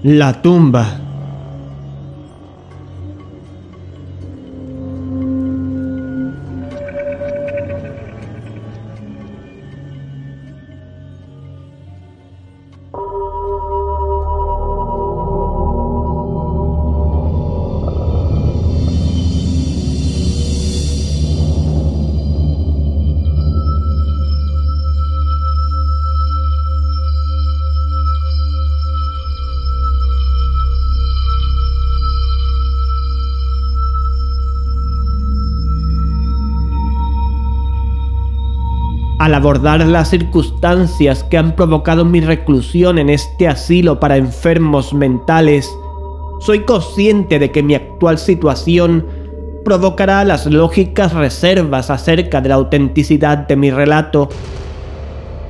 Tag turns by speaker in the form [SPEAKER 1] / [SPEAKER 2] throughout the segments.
[SPEAKER 1] La tumba. Al abordar las circunstancias que han provocado mi reclusión en este asilo para enfermos mentales, soy consciente de que mi actual situación provocará las lógicas reservas acerca de la autenticidad de mi relato.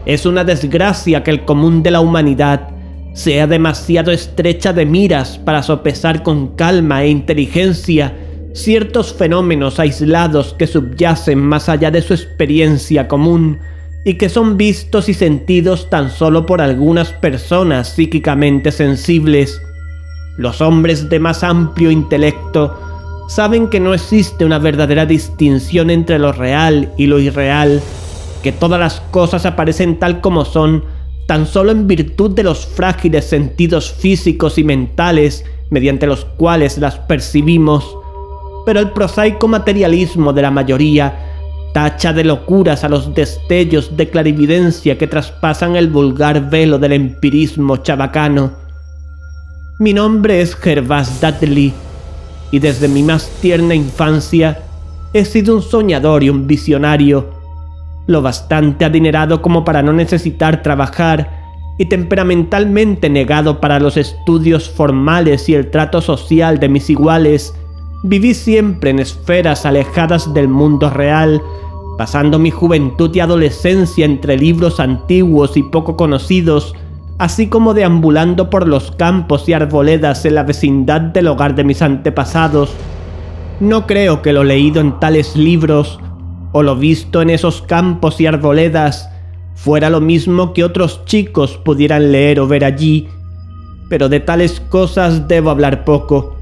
[SPEAKER 1] Es una desgracia que el común de la humanidad sea demasiado estrecha de miras para sopesar con calma e inteligencia ciertos fenómenos aislados que subyacen más allá de su experiencia común y que son vistos y sentidos tan solo por algunas personas psíquicamente sensibles. Los hombres de más amplio intelecto saben que no existe una verdadera distinción entre lo real y lo irreal, que todas las cosas aparecen tal como son tan solo en virtud de los frágiles sentidos físicos y mentales mediante los cuales las percibimos. Pero el prosaico materialismo de la mayoría tacha de locuras a los destellos de clarividencia que traspasan el vulgar velo del empirismo chabacano. Mi nombre es Gervás Dudley, y desde mi más tierna infancia he sido un soñador y un visionario, lo bastante adinerado como para no necesitar trabajar y temperamentalmente negado para los estudios formales y el trato social de mis iguales. Viví siempre en esferas alejadas del mundo real, pasando mi juventud y adolescencia entre libros antiguos y poco conocidos, así como deambulando por los campos y arboledas en la vecindad del hogar de mis antepasados. No creo que lo leído en tales libros, o lo visto en esos campos y arboledas, fuera lo mismo que otros chicos pudieran leer o ver allí, pero de tales cosas debo hablar poco,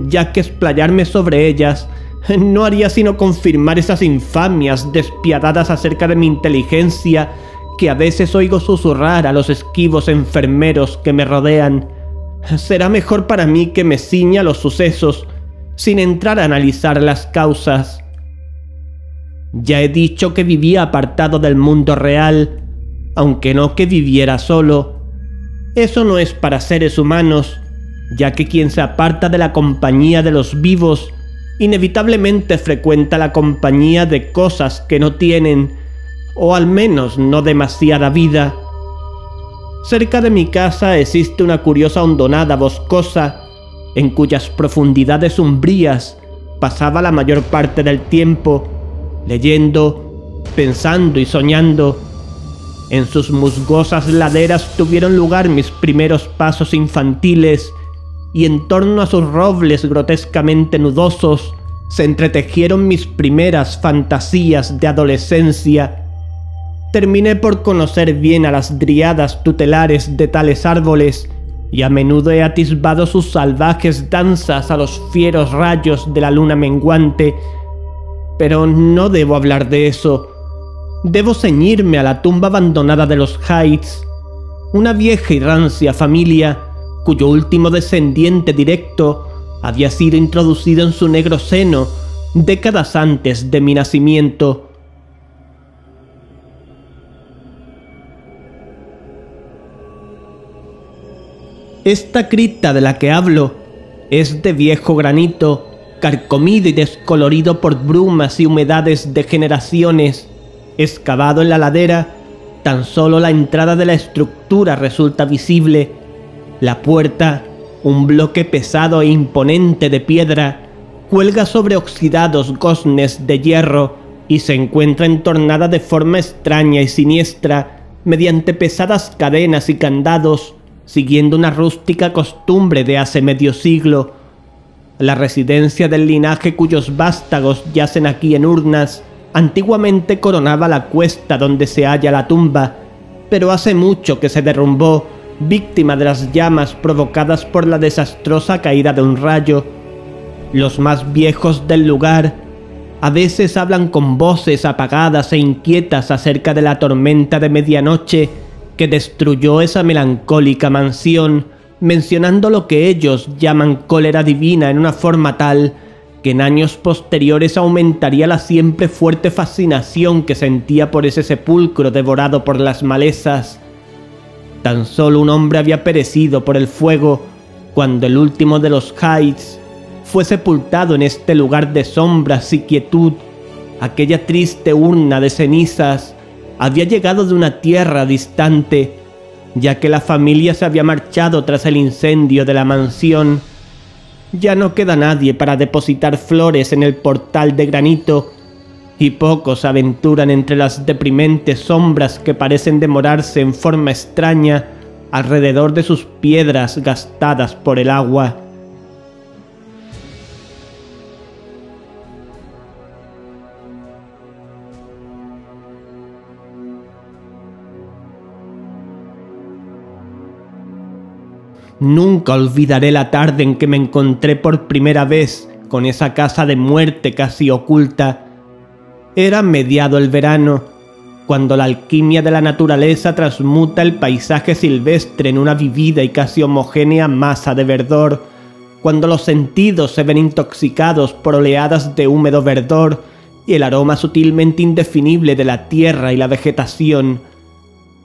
[SPEAKER 1] ya que explayarme sobre ellas no haría sino confirmar esas infamias despiadadas acerca de mi inteligencia que a veces oigo susurrar a los esquivos enfermeros que me rodean. Será mejor para mí que me ciña a los sucesos, sin entrar a analizar las causas. Ya he dicho que vivía apartado del mundo real, aunque no que viviera solo. Eso no es para seres humanos, ya que quien se aparta de la compañía de los vivos inevitablemente frecuenta la compañía de cosas que no tienen, o al menos no demasiada vida. Cerca de mi casa existe una curiosa hondonada boscosa, en cuyas profundidades umbrías pasaba la mayor parte del tiempo, leyendo, pensando y soñando. En sus musgosas laderas tuvieron lugar mis primeros pasos infantiles, y en torno a sus robles grotescamente nudosos se entretejieron mis primeras fantasías de adolescencia. Terminé por conocer bien a las dríadas tutelares de tales árboles, y a menudo he atisbado sus salvajes danzas a los fieros rayos de la luna menguante. Pero no debo hablar de eso. Debo ceñirme a la tumba abandonada de los Heights, una vieja y rancia familia cuyo último descendiente directo había sido introducido en su negro seno décadas antes de mi nacimiento. Esta cripta de la que hablo es de viejo granito, carcomido y descolorido por brumas y humedades de generaciones. Excavado en la ladera, tan solo la entrada de la estructura resulta visible. La puerta, un bloque pesado e imponente de piedra, cuelga sobre oxidados goznes de hierro y se encuentra entornada de forma extraña y siniestra mediante pesadas cadenas y candados, siguiendo una rústica costumbre de hace medio siglo. La residencia del linaje cuyos vástagos yacen aquí en urnas antiguamente coronaba la cuesta donde se halla la tumba, pero hace mucho que se derrumbó víctima de las llamas provocadas por la desastrosa caída de un rayo. Los más viejos del lugar a veces hablan con voces apagadas e inquietas acerca de la tormenta de medianoche que destruyó esa melancólica mansión, mencionando lo que ellos llaman cólera divina en una forma tal que en años posteriores aumentaría la siempre fuerte fascinación que sentía por ese sepulcro devorado por las malezas. Tan solo un hombre había perecido por el fuego cuando el último de los Hydes fue sepultado en este lugar de sombras y quietud. Aquella triste urna de cenizas había llegado de una tierra distante, ya que la familia se había marchado tras el incendio de la mansión. Ya no queda nadie para depositar flores en el portal de granito, y pocos se aventuran entre las deprimentes sombras que parecen demorarse en forma extraña alrededor de sus piedras gastadas por el agua. Nunca olvidaré la tarde en que me encontré por primera vez con esa casa de muerte casi oculta. Era mediado el verano, cuando la alquimia de la naturaleza transmuta el paisaje silvestre en una vivida y casi homogénea masa de verdor, cuando los sentidos se ven intoxicados por oleadas de húmedo verdor y el aroma sutilmente indefinible de la tierra y la vegetación.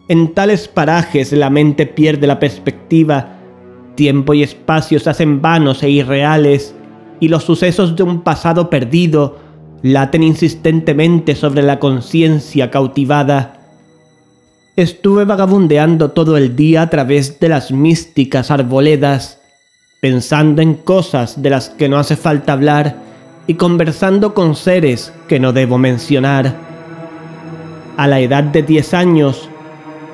[SPEAKER 1] En tales parajes la mente pierde la perspectiva. Tiempo y espacio se hacen vanos e irreales, y los sucesos de un pasado perdido laten insistentemente sobre la conciencia cautivada. Estuve vagabundeando todo el día a través de las místicas arboledas, pensando en cosas de las que no hace falta hablar y conversando con seres que no debo mencionar. A la edad de 10 años,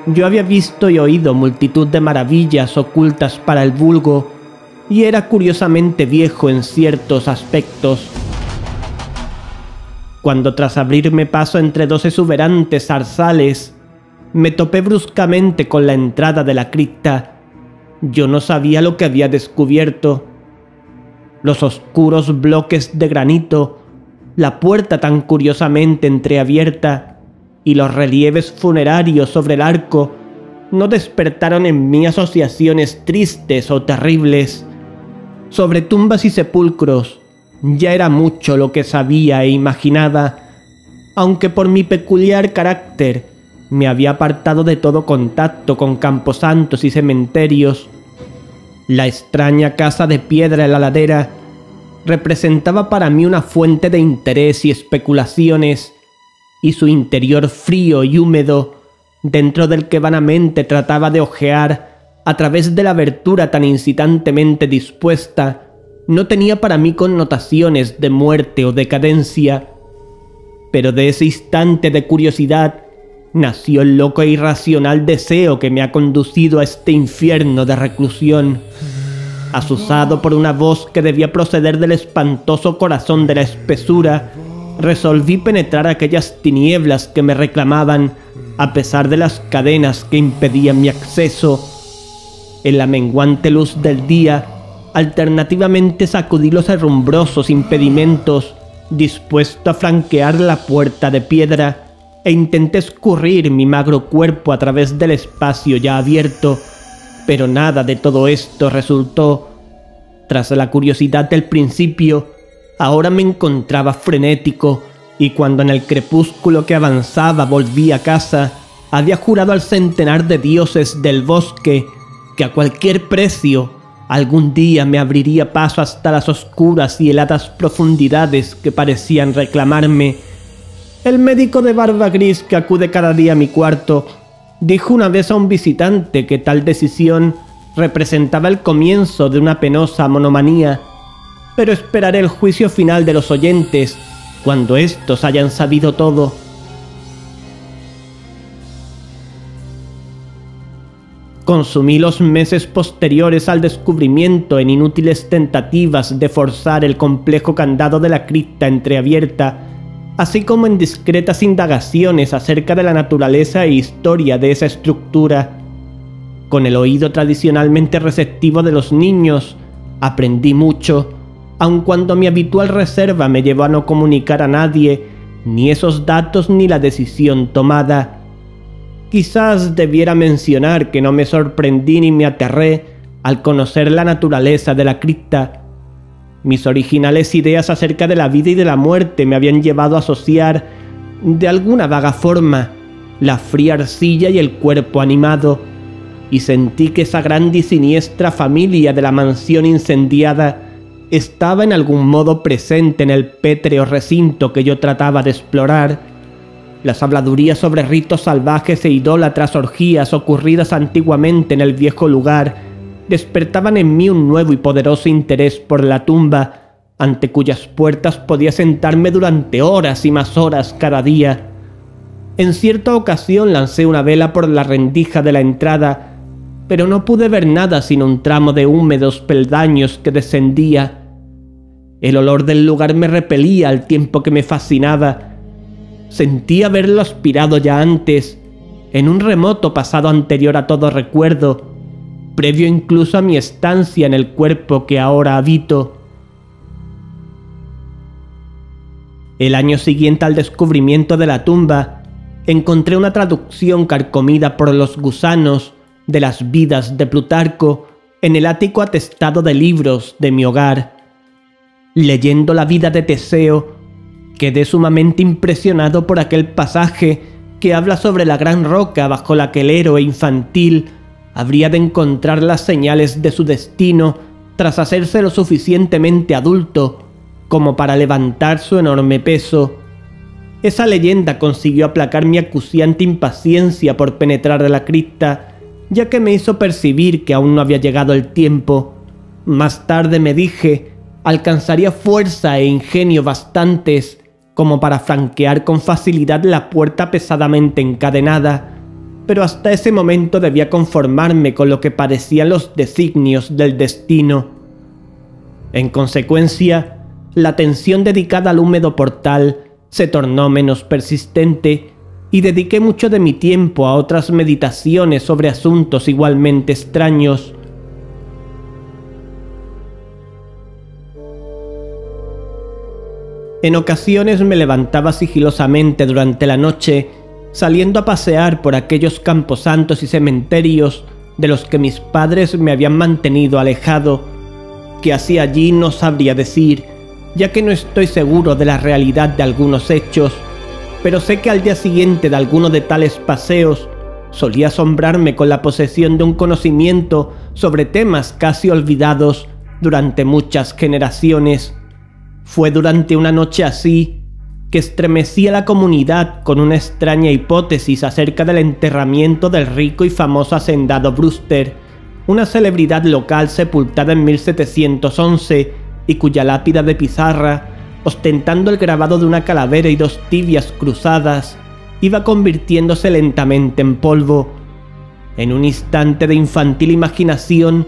[SPEAKER 1] yo había visto y oído multitud de maravillas ocultas para el vulgo, y era curiosamente viejo en ciertos aspectos. Cuando tras abrirme paso entre dos exuberantes zarzales, me topé bruscamente con la entrada de la cripta, yo no sabía lo que había descubierto. Los oscuros bloques de granito, la puerta tan curiosamente entreabierta y los relieves funerarios sobre el arco no despertaron en mí asociaciones tristes o terribles. Sobre tumbas y sepulcros ya era mucho lo que sabía e imaginaba, aunque por mi peculiar carácter me había apartado de todo contacto con camposantos y cementerios. La extraña casa de piedra en la ladera representaba para mí una fuente de interés y especulaciones, y su interior frío y húmedo, dentro del que vanamente trataba de ojear a través de la abertura tan incitantemente dispuesta, no tenía para mí connotaciones de muerte o decadencia. Pero de ese instante de curiosidad nació el loco e irracional deseo que me ha conducido a este infierno de reclusión. Asusado por una voz que debía proceder del espantoso corazón de la espesura, resolví penetrar aquellas tinieblas que me reclamaban, a pesar de las cadenas que impedían mi acceso. En la menguante luz del día, alternativamente sacudí los herrumbrosos impedimentos, dispuesto a franquear la puerta de piedra, e intenté escurrir mi magro cuerpo a través del espacio ya abierto, pero nada de todo esto resultó. Tras la curiosidad del principio, ahora me encontraba frenético, y cuando en el crepúsculo que avanzaba volví a casa, había jurado al centenar de dioses del bosque que a cualquier precio algún día me abriría paso hasta las oscuras y heladas profundidades que parecían reclamarme. El médico de barba gris que acude cada día a mi cuarto dijo una vez a un visitante que tal decisión representaba el comienzo de una penosa monomanía, pero esperaré el juicio final de los oyentes cuando éstos hayan sabido todo. Consumí los meses posteriores al descubrimiento en inútiles tentativas de forzar el complejo candado de la cripta entreabierta, así como en discretas indagaciones acerca de la naturaleza e historia de esa estructura. Con el oído tradicionalmente receptivo de los niños, aprendí mucho, aun cuando mi habitual reserva me llevó a no comunicar a nadie ni esos datos ni la decisión tomada. Quizás debiera mencionar que no me sorprendí ni me aterré al conocer la naturaleza de la cripta. Mis originales ideas acerca de la vida y de la muerte me habían llevado a asociar, de alguna vaga forma, la fría arcilla y el cuerpo animado, y sentí que esa grande y siniestra familia de la mansión incendiada estaba en algún modo presente en el pétreo recinto que yo trataba de explorar. Las habladurías sobre ritos salvajes e idólatras orgías ocurridas antiguamente en el viejo lugar despertaban en mí un nuevo y poderoso interés por la tumba, ante cuyas puertas podía sentarme durante horas y más horas cada día. En cierta ocasión lancé una vela por la rendija de la entrada, pero no pude ver nada sino un tramo de húmedos peldaños que descendía. El olor del lugar me repelía al tiempo que me fascinaba. Sentí haberlo aspirado ya antes, en un remoto pasado anterior a todo recuerdo, previo incluso a mi estancia en el cuerpo que ahora habito. El año siguiente al descubrimiento de la tumba, encontré una traducción carcomida por los gusanos de las vidas de Plutarco en el ático atestado de libros de mi hogar. Leyendo la vida de Teseo, quedé sumamente impresionado por aquel pasaje que habla sobre la gran roca bajo la que el héroe infantil habría de encontrar las señales de su destino tras hacerse lo suficientemente adulto como para levantar su enorme peso. Esa leyenda consiguió aplacar mi acuciante impaciencia por penetrar la cripta, ya que me hizo percibir que aún no había llegado el tiempo. Más tarde me dije, alcanzaría fuerza e ingenio bastantes como para franquear con facilidad la puerta pesadamente encadenada, pero hasta ese momento debía conformarme con lo que parecían los designios del destino. En consecuencia, la atención dedicada al húmedo portal se tornó menos persistente y dediqué mucho de mi tiempo a otras meditaciones sobre asuntos igualmente extraños. En ocasiones me levantaba sigilosamente durante la noche, saliendo a pasear por aquellos camposantos y cementerios de los que mis padres me habían mantenido alejado. ¿Qué hacía allí? No sabría decir, ya que no estoy seguro de la realidad de algunos hechos, pero sé que al día siguiente de alguno de tales paseos solía asombrarme con la posesión de un conocimiento sobre temas casi olvidados durante muchas generaciones. Fue durante una noche así que estremecí a la comunidad con una extraña hipótesis acerca del enterramiento del rico y famoso hacendado Brewster, una celebridad local sepultada en 1711 y cuya lápida de pizarra, ostentando el grabado de una calavera y dos tibias cruzadas, iba convirtiéndose lentamente en polvo. En un instante de infantil imaginación,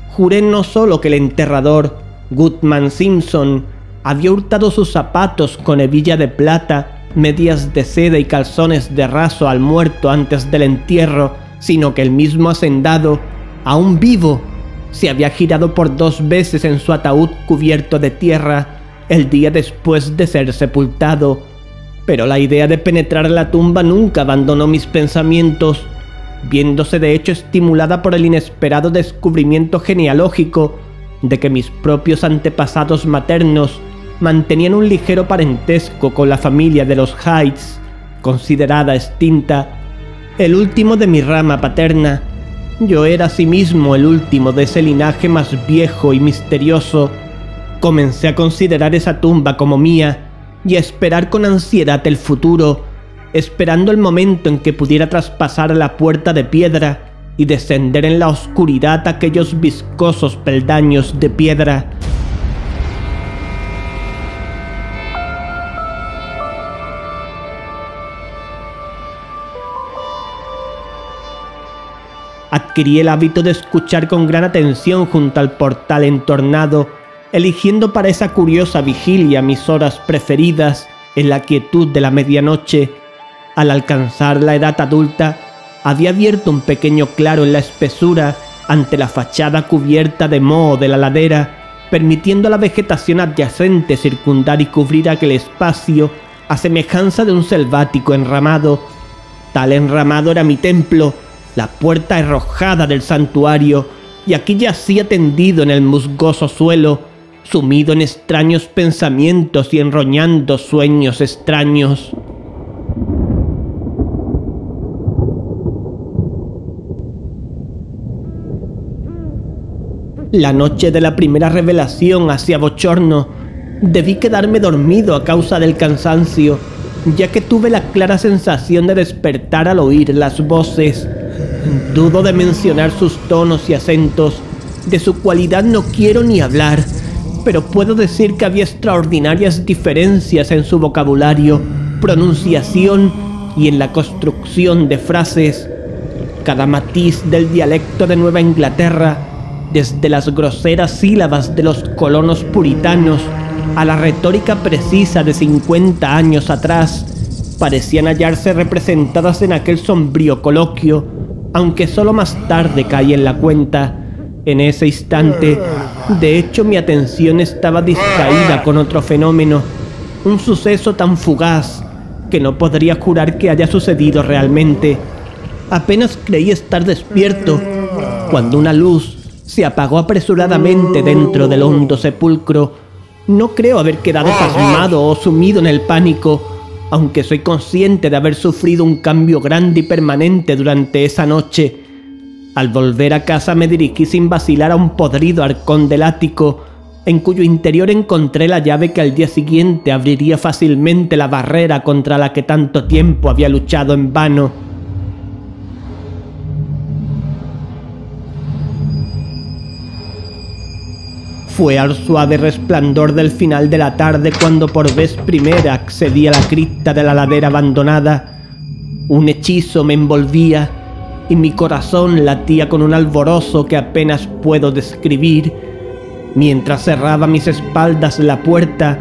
[SPEAKER 1] juré no solo que el enterrador, Goodman Simpson, había hurtado sus zapatos con hebilla de plata, medias de seda y calzones de raso al muerto antes del entierro, sino que el mismo hacendado, aún vivo, se había girado por 2 veces en su ataúd cubierto de tierra el día después de ser sepultado. Pero la idea de penetrar la tumba nunca abandonó mis pensamientos, viéndose de hecho estimulada por el inesperado descubrimiento genealógico de que mis propios antepasados maternos mantenían un ligero parentesco con la familia de los Hydes, considerada extinta, el último de mi rama paterna. Yo era asimismo el último de ese linaje más viejo y misterioso. Comencé a considerar esa tumba como mía y a esperar con ansiedad el futuro, esperando el momento en que pudiera traspasar la puerta de piedra y descender en la oscuridad aquellos viscosos peldaños de piedra. Adquirí el hábito de escuchar con gran atención junto al portal entornado, eligiendo para esa curiosa vigilia mis horas preferidas en la quietud de la medianoche. Al alcanzar la edad adulta, había abierto un pequeño claro en la espesura ante la fachada cubierta de moho de la ladera, permitiendo a la vegetación adyacente circundar y cubrir aquel espacio a semejanza de un selvático enramado. Tal enramado era mi templo, la puerta arrojada del santuario, y aquí yacía tendido en el musgoso suelo, sumido en extraños pensamientos y enroñando sueños extraños. La noche de la primera revelación hacía bochorno. Debí quedarme dormido a causa del cansancio, ya que tuve la clara sensación de despertar al oír las voces. Dudo de mencionar sus tonos y acentos. De su cualidad no quiero ni hablar, pero puedo decir que había extraordinarias diferencias en su vocabulario, pronunciación y en la construcción de frases. Cada matiz del dialecto de Nueva Inglaterra, desde las groseras sílabas de los colonos puritanos a la retórica precisa de 50 años atrás, parecían hallarse representadas en aquel sombrío coloquio, aunque solo más tarde caí en la cuenta. En ese instante, de hecho, mi atención estaba distraída con otro fenómeno, un suceso tan fugaz que no podría jurar que haya sucedido realmente. Apenas creí estar despierto, cuando una luz se apagó apresuradamente dentro del hondo sepulcro. No creo haber quedado pasmado o sumido en el pánico, aunque soy consciente de haber sufrido un cambio grande y permanente durante esa noche. Al volver a casa me dirigí sin vacilar a un podrido arcón del ático, en cuyo interior encontré la llave que al día siguiente abriría fácilmente la barrera contra la que tanto tiempo había luchado en vano. Fue al suave resplandor del final de la tarde cuando por vez primera accedí a la cripta de la ladera abandonada. Un hechizo me envolvía y mi corazón latía con un alborozo que apenas puedo describir. Mientras cerraba a mis espaldas la puerta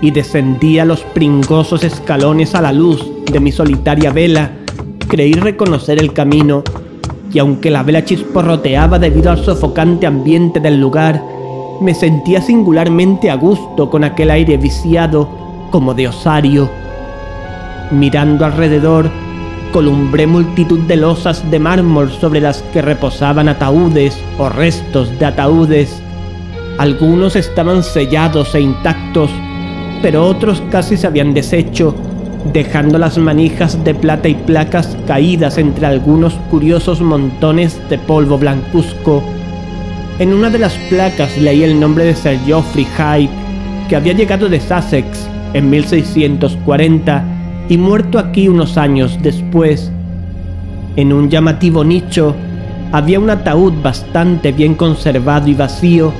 [SPEAKER 1] y descendía los pringosos escalones a la luz de mi solitaria vela, creí reconocer el camino, y aunque la vela chisporroteaba debido al sofocante ambiente del lugar, me sentía singularmente a gusto con aquel aire viciado como de osario. Mirando alrededor, columbré multitud de losas de mármol sobre las que reposaban ataúdes o restos de ataúdes. Algunos estaban sellados e intactos, pero otros casi se habían deshecho, dejando las manijas de plata y placas caídas entre algunos curiosos montones de polvo blancuzco. En una de las placas leí el nombre de Sir Geoffrey Hyde, que había llegado de Sussex en 1640 y muerto aquí unos años después. En un llamativo nicho había un ataúd bastante bien conservado y vacío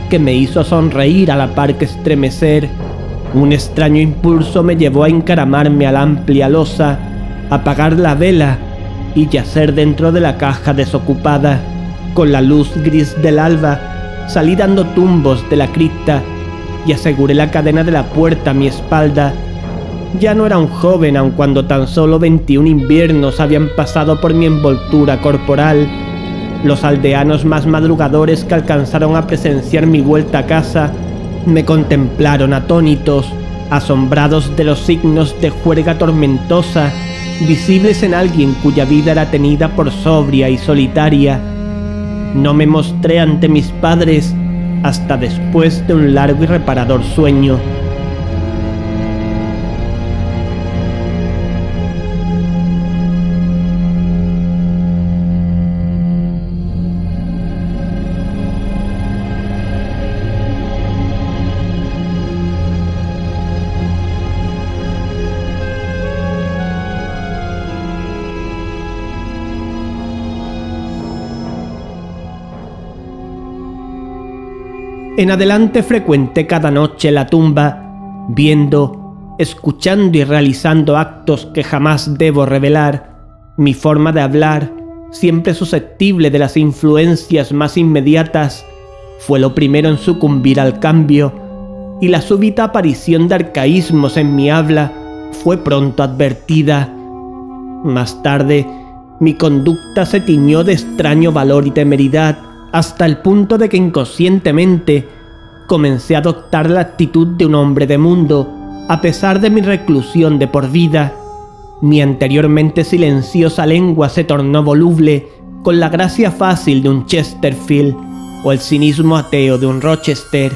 [SPEAKER 1] que me hizo sonreír a la par que estremecer. Un extraño impulso me llevó a encaramarme a la amplia losa, apagar la vela y yacer dentro de la caja desocupada. Con la luz gris del alba salí dando tumbos de la cripta y aseguré la cadena de la puerta a mi espalda. Ya no era un joven, aun cuando tan solo 21 inviernos habían pasado por mi envoltura corporal. Los aldeanos más madrugadores que alcanzaron a presenciar mi vuelta a casa me contemplaron atónitos, asombrados de los signos de juerga tormentosa visibles en alguien cuya vida era tenida por sobria y solitaria. No me mostré ante mis padres hasta después de un largo y reparador sueño. En adelante frecuenté cada noche la tumba, viendo, escuchando y realizando actos que jamás debo revelar. Mi forma de hablar, siempre susceptible de las influencias más inmediatas, fue lo primero en sucumbir al cambio, y la súbita aparición de arcaísmos en mi habla fue pronto advertida. Más tarde, Mi conducta se tiñó de extraño valor y temeridad, hasta el punto de que inconscientemente comencé a adoptar la actitud de un hombre de mundo, a pesar de mi reclusión de por vida. Mi anteriormente silenciosa lengua se tornó voluble con la gracia fácil de un Chesterfield o el cinismo ateo de un Rochester.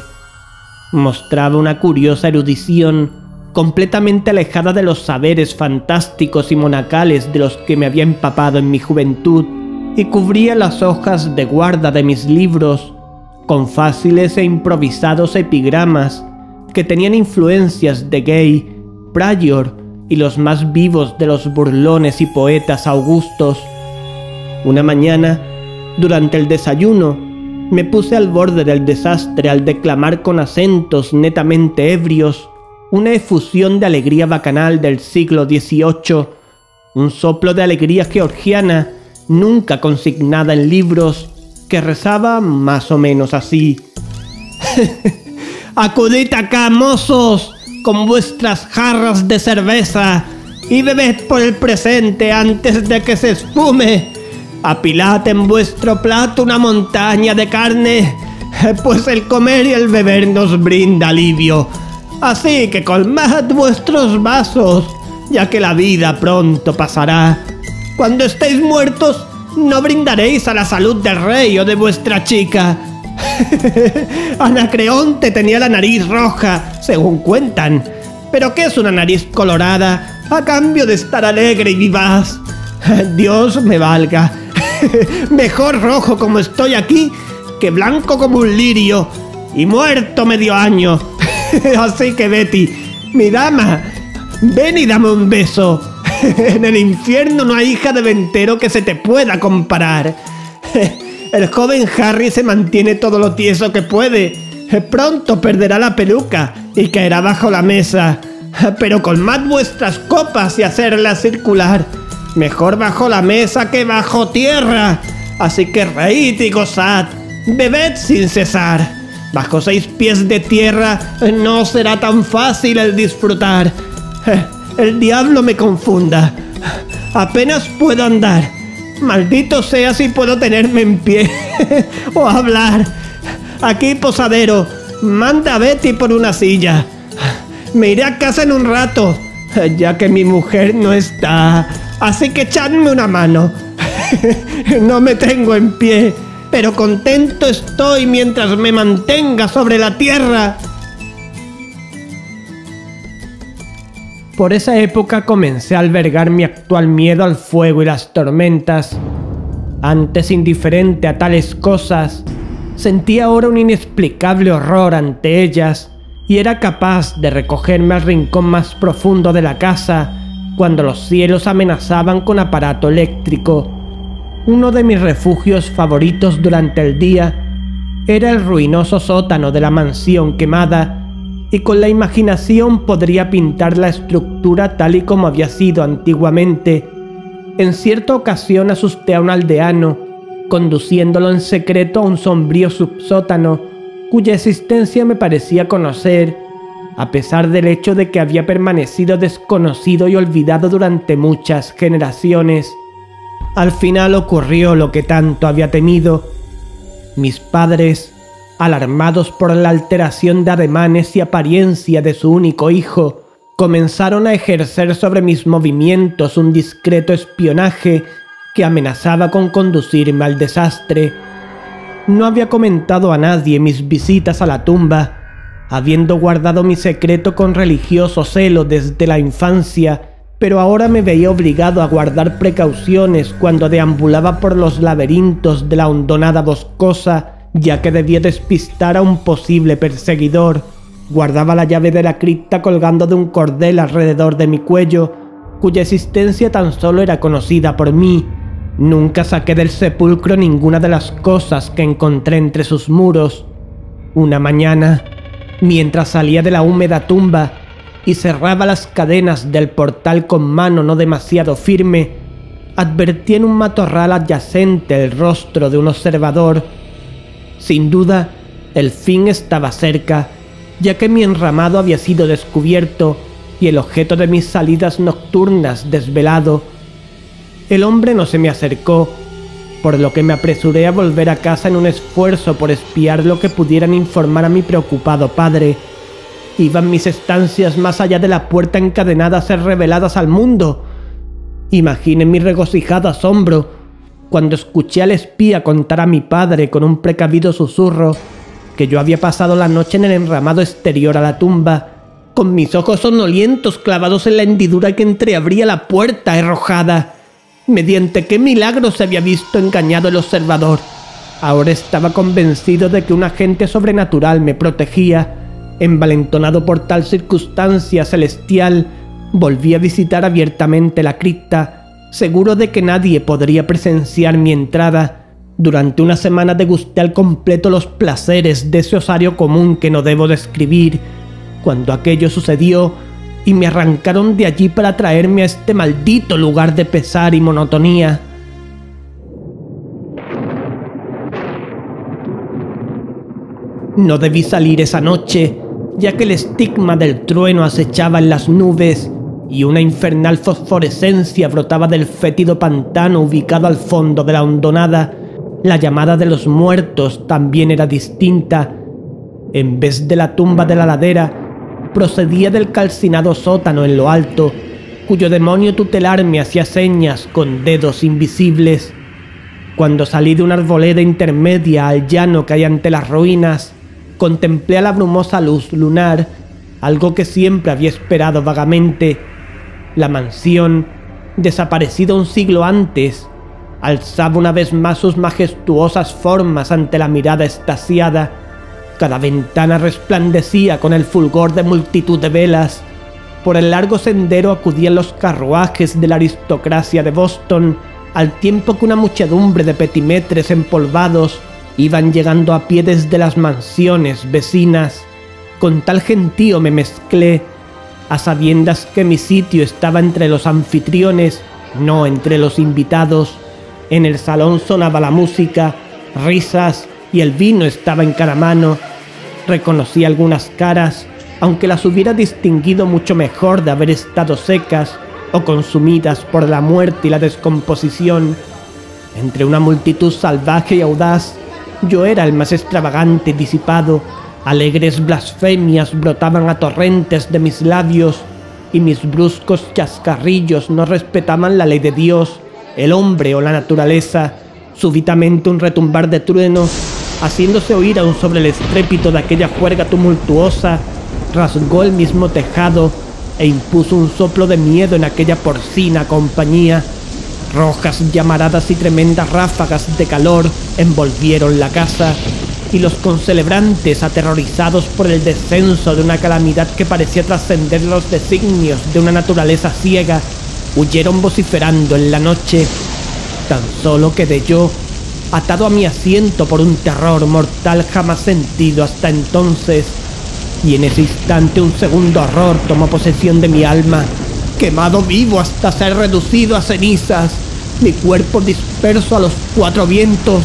[SPEAKER 1] Mostraba una curiosa erudición completamente alejada de los saberes fantásticos y monacales de los que me había empapado en mi juventud, y cubría las hojas de guarda de mis libros con fáciles e improvisados epigramas que tenían influencias de Gay, Prior y los más vivos de los burlones y poetas augustos. Una mañana, durante el desayuno, me puse al borde del desastre al declamar con acentos netamente ebrios una efusión de alegría bacanal del siglo XVIII, un soplo de alegría georgiana nunca consignada en libros, que rezaba más o menos así: «Acudid acá, mozos, con vuestras jarras de cerveza, y bebed por el presente antes de que se esfume. Apilad en vuestro plato una montaña de carne, pues el comer y el beber nos brinda alivio. Así que colmad vuestros vasos, ya que la vida pronto pasará. Cuando estéis muertos, no brindaréis a la salud del rey o de vuestra chica». Anacreonte tenía la nariz roja, según cuentan. ¿Pero qué es una nariz colorada a cambio de estar alegre y vivaz? Dios me valga. Mejor rojo como estoy aquí que blanco como un lirio y muerto medio año. Así que Betty, mi dama, ven y dame un beso. En el infierno no hay hija de ventero que se te pueda comparar. El joven Harry se mantiene todo lo tieso que puede. Pronto perderá la peluca y caerá bajo la mesa. Pero colmad vuestras copas y hacerlas circular. Mejor bajo la mesa que bajo tierra. Así que reíd y gozad. Bebed sin cesar. Bajo 6 pies de tierra no será tan fácil el disfrutar. El diablo me confunda. Apenas puedo andar. Maldito sea si puedo tenerme en pie o hablar. Aquí, posadero, manda a Betty por una silla. Me iré a casa en un rato, ya que mi mujer no está. Así que echadme una mano. No me tengo en pie, pero contento estoy mientras me mantenga sobre la tierra. Por esa época comencé a albergar mi actual miedo al fuego y las tormentas. Antes indiferente a tales cosas, sentía ahora un inexplicable horror ante ellas, y era capaz de recogerme al rincón más profundo de la casa cuando los cielos amenazaban con aparato eléctrico. Uno de mis refugios favoritos durante el día era el ruinoso sótano de la mansión quemada, y con la imaginación podría pintar la estructura tal y como había sido antiguamente. En cierta ocasión asusté a un aldeano, conduciéndolo en secreto a un sombrío subsótano, cuya existencia me parecía conocer, a pesar del hecho de que había permanecido desconocido y olvidado durante muchas generaciones. Al final ocurrió lo que tanto había temido. Mis padres, alarmados por la alteración de ademanes y apariencia de su único hijo, comenzaron a ejercer sobre mis movimientos un discreto espionaje que amenazaba con conducirme al desastre. No había comentado a nadie mis visitas a la tumba, habiendo guardado mi secreto con religioso celo desde la infancia, pero ahora me veía obligado a guardar precauciones cuando deambulaba por los laberintos de la hondonada boscosa, ya que debía despistar a un posible perseguidor. Guardaba la llave de la cripta colgando de un cordel alrededor de mi cuello, cuya existencia tan solo era conocida por mí. Nunca saqué del sepulcro ninguna de las cosas que encontré entre sus muros. Una mañana, mientras salía de la húmeda tumba y cerraba las cadenas del portal con mano no demasiado firme, advertí en un matorral adyacente el rostro de un observador. Sin duda, el fin estaba cerca, ya que mi enramado había sido descubierto y el objeto de mis salidas nocturnas desvelado. El hombre no se me acercó, por lo que me apresuré a volver a casa en un esfuerzo por espiar lo que pudieran informar a mi preocupado padre. ¿Iban mis estancias más allá de la puerta encadenada a ser reveladas al mundo? Imaginé mi regocijado asombro cuando escuché al espía contar a mi padre con un precavido susurro que yo había pasado la noche en el enramado exterior a la tumba, con mis ojos sonolientos clavados en la hendidura que entreabría la puerta arrojada. ¿Mediante qué milagro se había visto engañado el observador? Ahora estaba convencido de que un agente sobrenatural me protegía. Envalentonado por tal circunstancia celestial, volví a visitar abiertamente la cripta, seguro de que nadie podría presenciar mi entrada. Durante una semana degusté al completo los placeres de ese osario común que no debo describir. Cuando aquello sucedió y me arrancaron de allí para traerme a este maldito lugar de pesar y monotonía. No debí salir esa noche, ya que el estigma del trueno acechaba en las nubes y una infernal fosforescencia brotaba del fétido pantano ubicado al fondo de la hondonada. La llamada de los muertos también era distinta. En vez de la tumba de la ladera, procedía del calcinado sótano en lo alto, cuyo demonio tutelar me hacía señas con dedos invisibles. Cuando salí de una arboleda intermedia al llano que hay ante las ruinas, contemplé a la brumosa luz lunar, algo que siempre había esperado vagamente. La mansión, desaparecida un siglo antes, alzaba una vez más sus majestuosas formas ante la mirada extasiada. Cada ventana resplandecía con el fulgor de multitud de velas. Por el largo sendero acudían los carruajes de la aristocracia de Boston, al tiempo que una muchedumbre de petimetres empolvados iban llegando a pie desde las mansiones vecinas. Con tal gentío me mezclé, a sabiendas que mi sitio estaba entre los anfitriones, no entre los invitados. En el salón sonaba la música, risas y el vino estaba en cada mano. Reconocí algunas caras, aunque las hubiera distinguido mucho mejor de haber estado secas o consumidas por la muerte y la descomposición. Entre una multitud salvaje y audaz, yo era el más extravagante y disipado. Alegres blasfemias brotaban a torrentes de mis labios, y mis bruscos chascarrillos no respetaban la ley de Dios, el hombre o la naturaleza. Súbitamente un retumbar de truenos, haciéndose oír aún sobre el estrépito de aquella juerga tumultuosa, rasgó el mismo tejado e impuso un soplo de miedo en aquella porcina compañía. Rojas llamaradas y tremendas ráfagas de calor envolvieron la casa, y los concelebrantes, aterrorizados por el descenso de una calamidad que parecía trascender los designios de una naturaleza ciega, huyeron vociferando en la noche. Tan solo quedé yo, atado a mi asiento por un terror mortal jamás sentido hasta entonces, y en ese instante un segundo horror tomó posesión de mi alma. Quemado vivo hasta ser reducido a cenizas, mi cuerpo disperso a los cuatro vientos,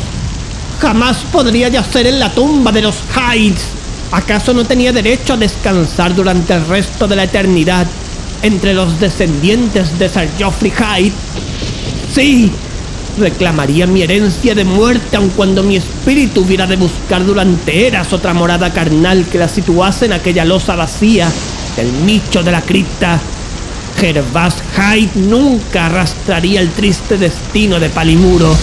[SPEAKER 1] jamás podría yacer en la tumba de los Hydes. ¿Acaso no tenía derecho a descansar durante el resto de la eternidad entre los descendientes de Sir Geoffrey Hyde? Sí, reclamaría mi herencia de muerte aun cuando mi espíritu hubiera de buscar durante eras otra morada carnal que la situase en aquella losa vacía del nicho de la cripta. Gervás Hyde nunca arrastraría el triste destino de Palimuro.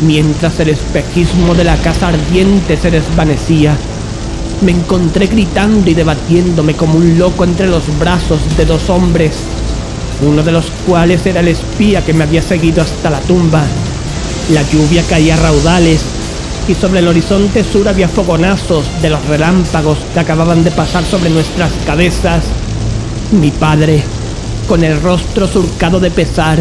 [SPEAKER 1] Mientras el espejismo de la casa ardiente se desvanecía, me encontré gritando y debatiéndome como un loco entre los brazos de dos hombres, uno de los cuales era el espía que me había seguido hasta la tumba. La lluvia caía a raudales y sobre el horizonte sur había fogonazos de los relámpagos que acababan de pasar sobre nuestras cabezas. Mi padre, con el rostro surcado de pesar,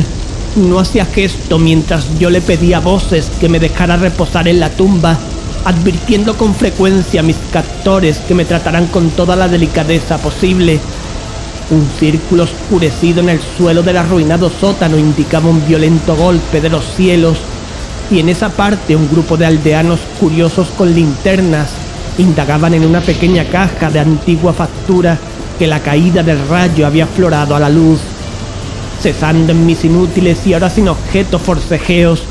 [SPEAKER 1] no hacía gesto mientras yo le pedía a voces que me dejara reposar en la tumba, advirtiendo con frecuencia a mis captores que me trataran con toda la delicadeza posible. Un círculo oscurecido en el suelo del arruinado sótano indicaba un violento golpe de los cielos, y en esa parte un grupo de aldeanos curiosos con linternas indagaban en una pequeña caja de antigua factura que la caída del rayo había aflorado a la luz. Cesando en mis inútiles y ahora sin objeto forcejeos,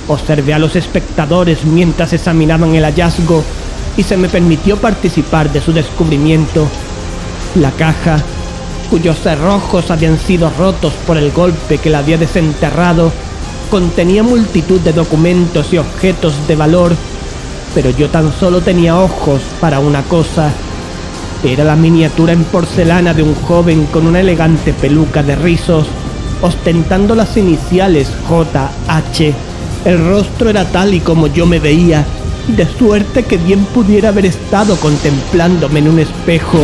[SPEAKER 1] observé a los espectadores mientras examinaban el hallazgo y se me permitió participar de su descubrimiento. La caja, cuyos cerrojos habían sido rotos por el golpe que la había desenterrado, contenía multitud de documentos y objetos de valor, pero yo tan solo tenía ojos para una cosa. Era la miniatura en porcelana de un joven con una elegante peluca de rizos, ostentando las iniciales JH. El rostro era tal y como yo me veía, de suerte que bien pudiera haber estado contemplándome en un espejo.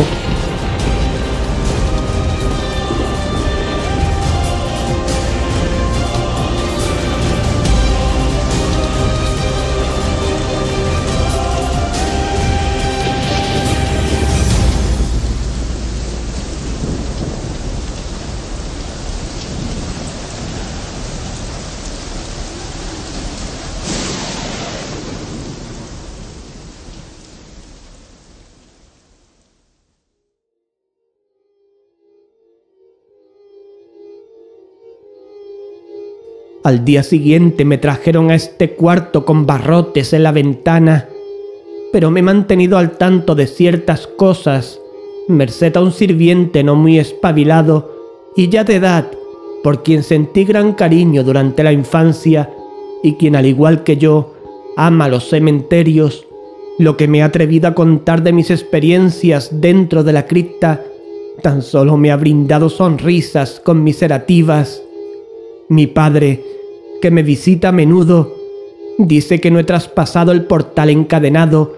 [SPEAKER 1] Al día siguiente me trajeron a este cuarto con barrotes en la ventana, pero me he mantenido al tanto de ciertas cosas, merced a un sirviente no muy espabilado y ya de edad, por quien sentí gran cariño durante la infancia y quien, al igual que yo, ama los cementerios. Lo que me he atrevido a contar de mis experiencias dentro de la cripta tan solo me ha brindado sonrisas conmiserativas. Mi padre, que me visita a menudo, dice que no he traspasado el portal encadenado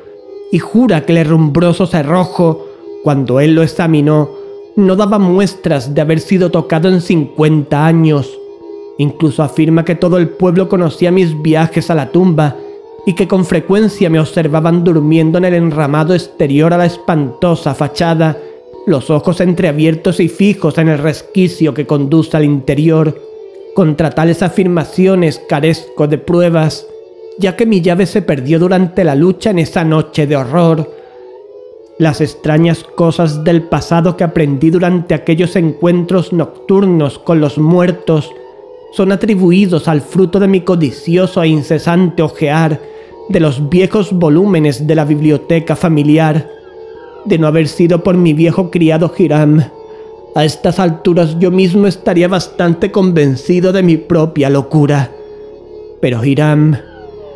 [SPEAKER 1] y jura que el herrumbroso cerrojo, cuando él lo examinó, no daba muestras de haber sido tocado en 50 años. Incluso afirma que todo el pueblo conocía mis viajes a la tumba y que con frecuencia me observaban durmiendo en el enramado exterior a la espantosa fachada, los ojos entreabiertos y fijos en el resquicio que conduce al interior. Contra tales afirmaciones carezco de pruebas, ya que mi llave se perdió durante la lucha en esa noche de horror. Las extrañas cosas del pasado que aprendí durante aquellos encuentros nocturnos con los muertos son atribuidos al fruto de mi codicioso e incesante ojear de los viejos volúmenes de la biblioteca familiar. De no haber sido por mi viejo criado Hiram, a estas alturas yo mismo estaría bastante convencido de mi propia locura. Pero Hiram,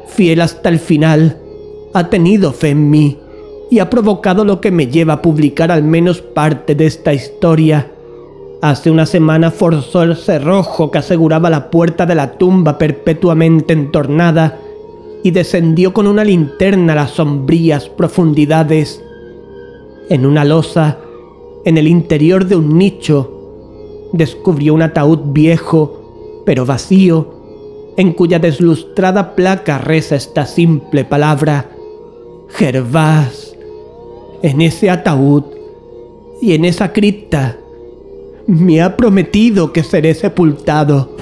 [SPEAKER 1] fiel hasta el final, ha tenido fe en mí y ha provocado lo que me lleva a publicar al menos parte de esta historia. Hace una semana forzó el cerrojo que aseguraba la puerta de la tumba perpetuamente entornada y descendió con una linterna a las sombrías profundidades. En una losa, en el interior de un nicho, descubrió un ataúd viejo, pero vacío, en cuya deslustrada placa reza esta simple palabra: Gervás. En ese ataúd y en esa cripta me ha prometido que seré sepultado.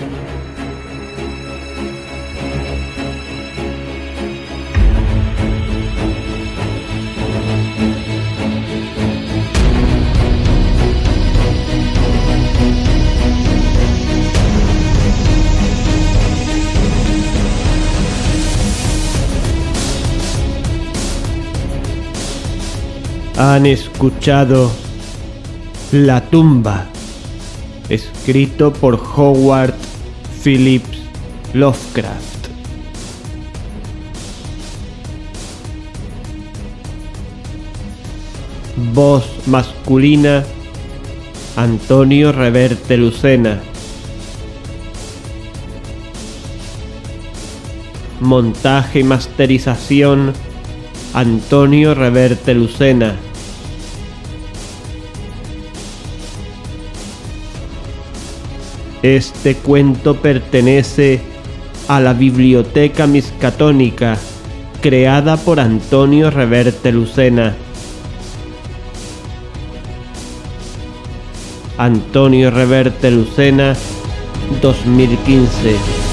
[SPEAKER 1] Han escuchado La tumba, escrito por Howard Phillips Lovecraft. Voz masculina: Antonio Reverte Lucena. Montaje y masterización: Antonio Reverte Lucena. Este cuento pertenece a la Biblioteca Miskatónica, creada por Antonio Reverte Lucena. Antonio Reverte Lucena, 2015.